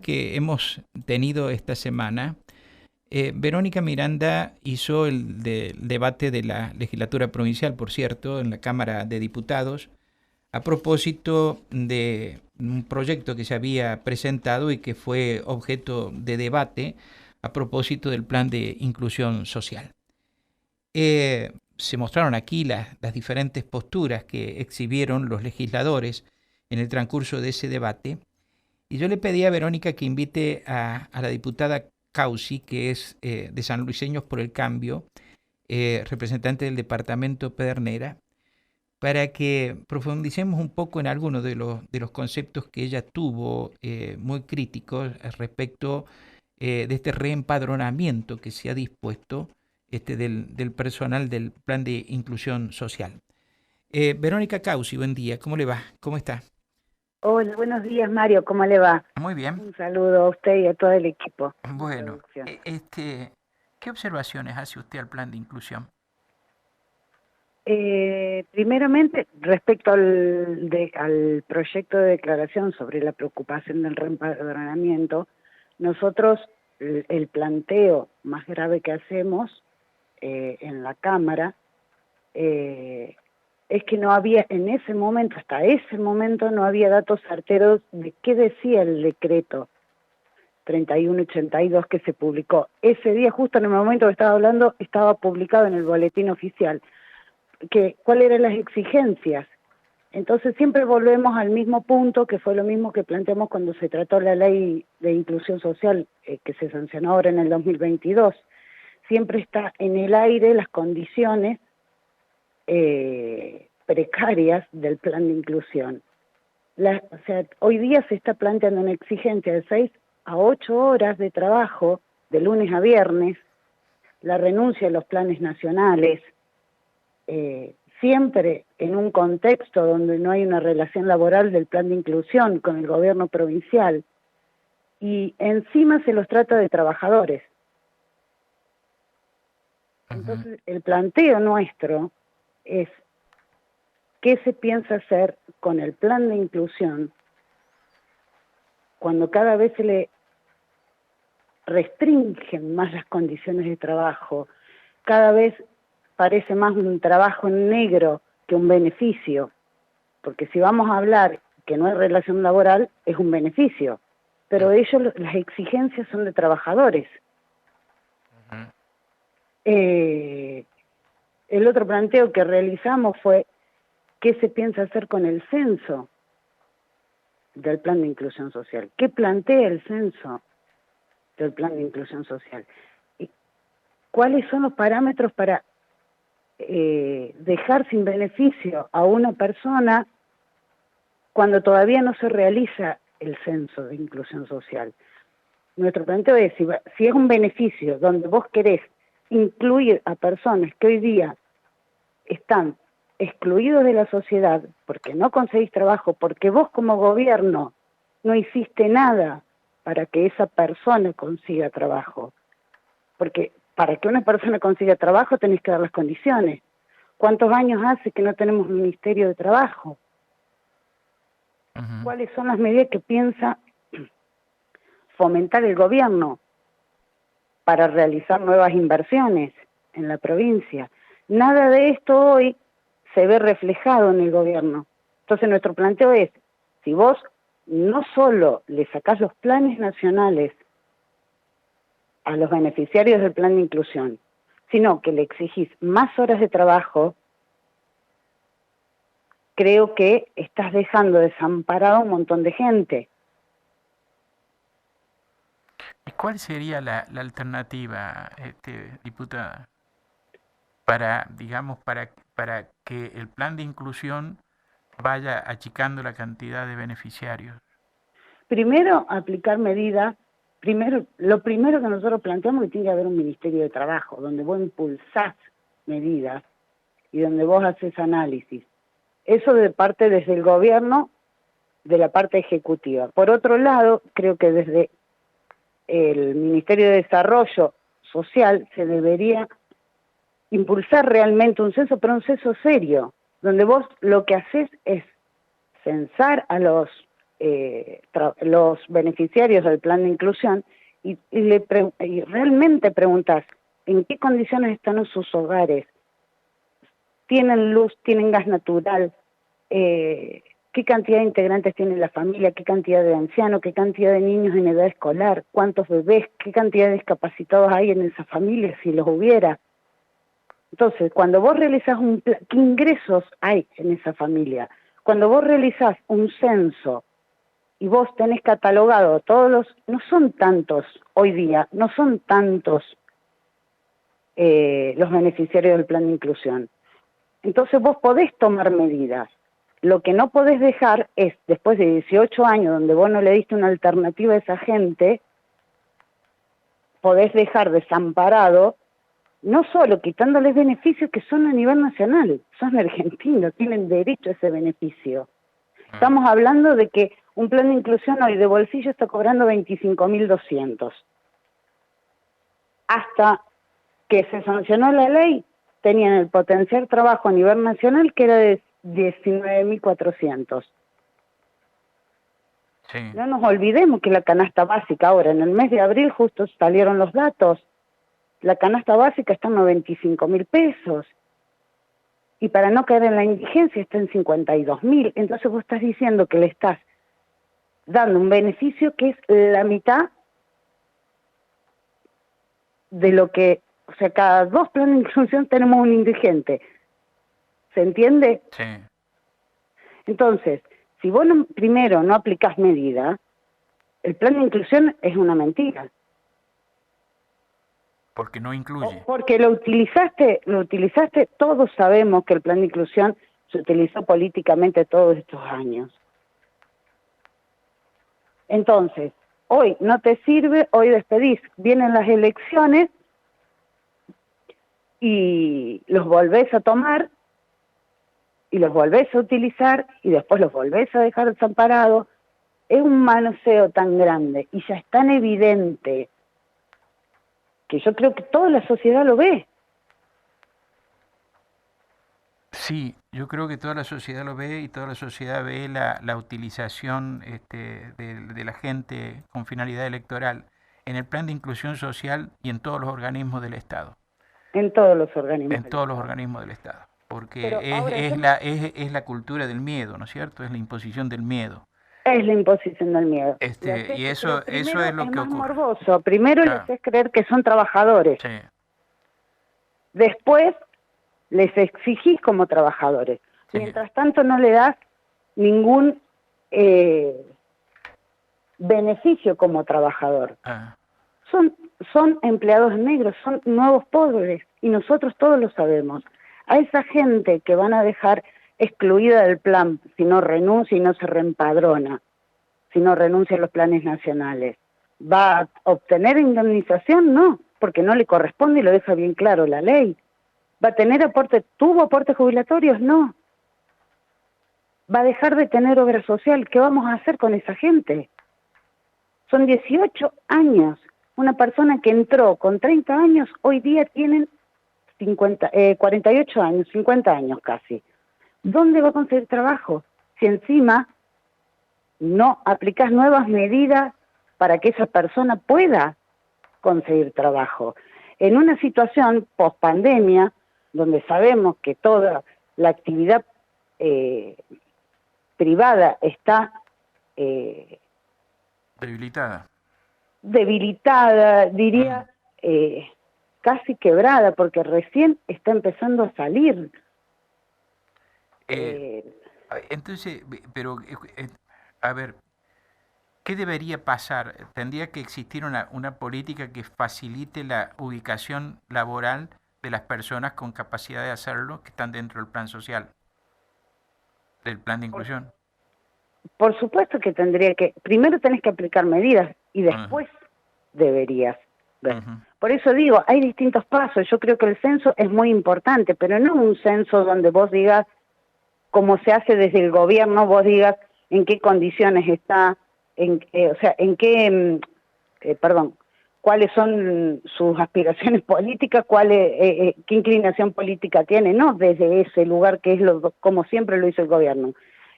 que hemos tenido esta semana, Verónica Miranda hizo el debate de la legislatura provincial, por cierto, en la Cámara de Diputados, a propósito de un proyecto que se había presentado y que fue objeto de debate a propósito del plan de inclusión social. Se mostraron aquí las diferentes posturas que exhibieron los legisladores en el transcurso de ese debate, y yo le pedí a Verónica que invite a la diputada Causi, que es de San Luiseños por el Cambio, representante del departamento Pedernera, para que profundicemos un poco en algunos de los conceptos que ella tuvo muy críticos respecto de este reempadronamiento que se ha dispuesto del personal del plan de inclusión social. Verónica Causi, buen día, ¿cómo le va? ¿Cómo está? Hola, buenos días Mario, ¿cómo le va? Muy bien. Un saludo a usted y a todo el equipo de Bueno, producción. ¿qué observaciones hace usted al plan de inclusión? Primeramente, respecto al proyecto de declaración sobre la preocupación del reempadronamiento, nosotros el planteo más grave que hacemos en la Cámara es que no había en ese momento, hasta ese momento no había datos certeros de qué decía el decreto 3182 que se publicó. Ese día, justo en el momento que estaba hablando, estaba publicado en el boletín oficial. ¿Cuáles eran las exigencias? Entonces siempre volvemos al mismo punto, que fue lo mismo que planteamos cuando se trató la ley de inclusión social que se sancionó ahora en el 2022. Siempre está en el aire las condiciones precarias del plan de inclusión. O sea, hoy día se está planteando una exigencia de 6 a 8 horas de trabajo, de lunes a viernes, la renuncia a los planes nacionales, siempre en un contexto donde no hay una relación laboral del plan de inclusión con el gobierno provincial, y encima se los trata de trabajadores. Entonces, el planteo nuestro es qué se piensa hacer con el plan de inclusión cuando cada vez se le restringen más las condiciones de trabajo, cada vez parece más un trabajo en negro que un beneficio, porque si vamos a hablar que no hay relación laboral, es un beneficio, pero las exigencias son de trabajadores. El otro planteo que realizamos fue qué se piensa hacer con el censo del plan de inclusión social, qué plantea el censo del plan de inclusión social, y cuáles son los parámetros para dejar sin beneficio a una persona cuando todavía no se realiza el censo de inclusión social. Nuestro planteo es, si es un beneficio donde vos querés incluir a personas que hoy día están excluidos de la sociedad porque no conseguís trabajo, porque vos como gobierno no hiciste nada para que esa persona consiga trabajo, porque para que una persona consiga trabajo tenés que dar las condiciones. ¿Cuántos años hace que no tenemos Ministerio de Trabajo? ¿Cuáles son las medidas que piensa fomentar el gobierno para realizar nuevas inversiones en la provincia? Nada de esto hoy se ve reflejado en el gobierno. Entonces nuestro planteo es, si vos no solo le sacás los planes nacionales a los beneficiarios del plan de inclusión, sino que le exigís más horas de trabajo, creo que estás dejando desamparado a un montón de gente. ¿Y cuál sería la alternativa, diputada, para, digamos, para que el plan de inclusión vaya achicando la cantidad de beneficiarios? Primero, aplicar medidas. Lo primero que nosotros planteamos es que tiene que haber un Ministerio de Trabajo, donde vos impulsás medidas y donde vos haces análisis. Eso de parte desde el gobierno, de la parte ejecutiva. Por otro lado, creo que desde el Ministerio de Desarrollo Social se debería impulsar realmente un censo, pero un censo serio, donde vos lo que haces es censar a los los beneficiarios del plan de inclusión y realmente preguntas en qué condiciones están sus hogares, tienen luz, tienen gas natural, qué cantidad de integrantes tiene la familia, qué cantidad de ancianos, qué cantidad de niños en edad escolar, cuántos bebés, qué cantidad de discapacitados hay en esa familia, si los hubiera. Entonces, cuando vos realizás ¿qué ingresos hay en esa familia? Cuando vos realizás un censo y vos tenés catalogado no son tantos hoy día, no son tantos los beneficiarios del plan de inclusión. Entonces vos podés tomar medidas. Lo que no podés dejar es, después de 18 años donde vos no le diste una alternativa a esa gente, podés dejar desamparado, no solo quitándoles beneficios que son a nivel nacional, son argentinos, tienen derecho a ese beneficio. Estamos hablando de que un plan de inclusión hoy de bolsillo está cobrando 25.200. Hasta que se sancionó la ley, tenían el potencial trabajo a nivel nacional que era de 19.400. Sí. No nos olvidemos que la canasta básica ahora, en el mes de abril justo salieron los datos, la canasta básica está en 95.000 pesos. Y para no caer en la indigencia está en 52.000. Entonces vos estás diciendo que le estás dando un beneficio que es la mitad de lo que... O sea, cada 2 planes de inclusión tenemos un indigente. ¿Se entiende? Sí. Entonces, si vos primero no aplicás medida, el plan de inclusión es una mentira. Porque no incluye. Porque lo utilizaste, todos sabemos que el plan de inclusión se utilizó políticamente todos estos años. Entonces, hoy no te sirve, hoy despedís, vienen las elecciones y los volvés a tomar y los volvés a utilizar y después los volvés a dejar desamparados. Es un manoseo tan grande y ya es tan evidente que yo creo que toda la sociedad lo ve. Sí, yo creo que toda la sociedad lo ve y toda la sociedad ve la utilización de la gente con finalidad electoral en el plan de inclusión social y en todos los organismos del Estado. En todos los organismos. En todos los organismos del Estado. Porque Pero ahora es la cultura del miedo, ¿no es cierto? Es la imposición del miedo. Es la imposición del miedo. Y eso es lo que más ocurre. morboso. Primero Claro. les haces creer que son trabajadores. Sí. Después les exigís como trabajadores. Sí. Mientras tanto no le das ningún beneficio como trabajador. Ah. Son empleados negros, son nuevos pobres, y nosotros todos lo sabemos. A esa gente que van a dejar excluida del plan si no renuncia y no se reempadrona, si no renuncia a los planes nacionales, ¿va a obtener indemnización? No, porque no le corresponde y lo deja bien claro la ley. ¿Va a tener tuvo aportes jubilatorios? No. ¿Va a dejar de tener obra social? ¿Qué vamos a hacer con esa gente? Son 18 años. Una persona que entró con 30 años, hoy día tienen 48 años, 50 años casi. ¿Dónde va a conseguir trabajo? Si encima no aplicás nuevas medidas para que esa persona pueda conseguir trabajo. En una situación post-pandemia, donde sabemos que toda la actividad privada está debilitada, diría, casi quebrada, porque recién está empezando a salir. Entonces, pero, a ver, ¿qué debería pasar? ¿Tendría que existir una política que facilite la ubicación laboral de las personas con capacidad de hacerlo, que están dentro del plan social, del plan de inclusión? Por supuesto que primero tenés que aplicar medidas y después deberías ver. Por eso digo, hay distintos pasos. Yo creo que el censo es muy importante, pero no un censo donde vos digas, como se hace desde el gobierno, vos digas en qué condiciones está, cuáles son sus aspiraciones políticas, qué inclinación política tiene, no desde ese lugar que es como siempre lo hizo el gobierno.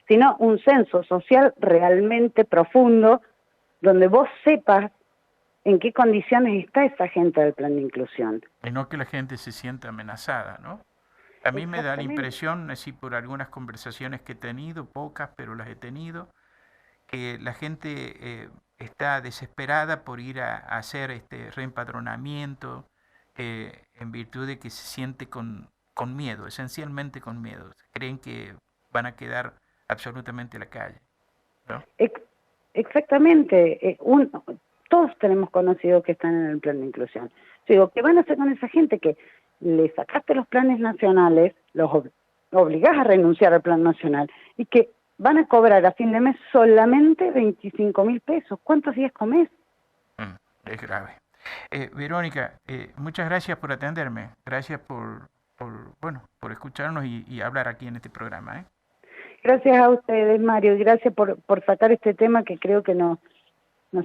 sino un censo social realmente profundo, donde vos sepas en qué condiciones está esa gente del plan de inclusión. Y no que la gente se sienta amenazada, ¿no? A mí me da la Exactamente. impresión, así por algunas conversaciones que he tenido, pocas, pero las he tenido, que la gente está desesperada por ir a hacer este reempadronamiento en virtud de que se siente con miedo, esencialmente con miedo. Creen que van a quedar absolutamente a la calle, ¿no? Exactamente. Todos tenemos conocidos que están en el plan de inclusión. Yo digo, ¿qué van a hacer con esa gente que le sacaste los planes nacionales, los obligás a renunciar al plan nacional y que van a cobrar a fin de mes solamente 25.000 pesos? ¿Cuántos días comés? Es grave. Verónica, muchas gracias por atenderme. Gracias por escucharnos y hablar aquí en este programa, ¿eh? Gracias a ustedes, Mario, y gracias por sacar este tema que creo que nos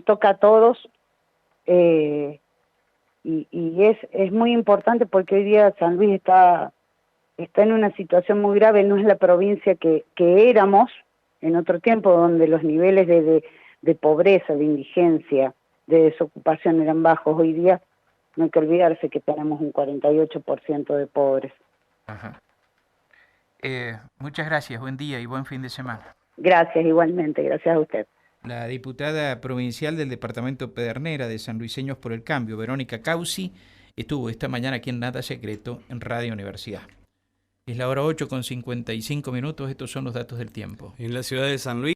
toca a todos, y es muy importante porque hoy día San Luis está en una situación muy grave. No es la provincia que éramos en otro tiempo, donde los niveles de pobreza, de indigencia, de desocupación eran bajos. Hoy día no hay que olvidarse que tenemos un 48% de pobres. Ajá. Muchas gracias, buen día y buen fin de semana. Gracias, igualmente, gracias a usted. La diputada provincial del departamento Pedernera de Sanluiseños por el Cambio, Verónica Causi, estuvo esta mañana aquí en Nada Secreto en Radio Universidad. Es la hora 8:55, estos son los datos del tiempo. En la ciudad de San Luis.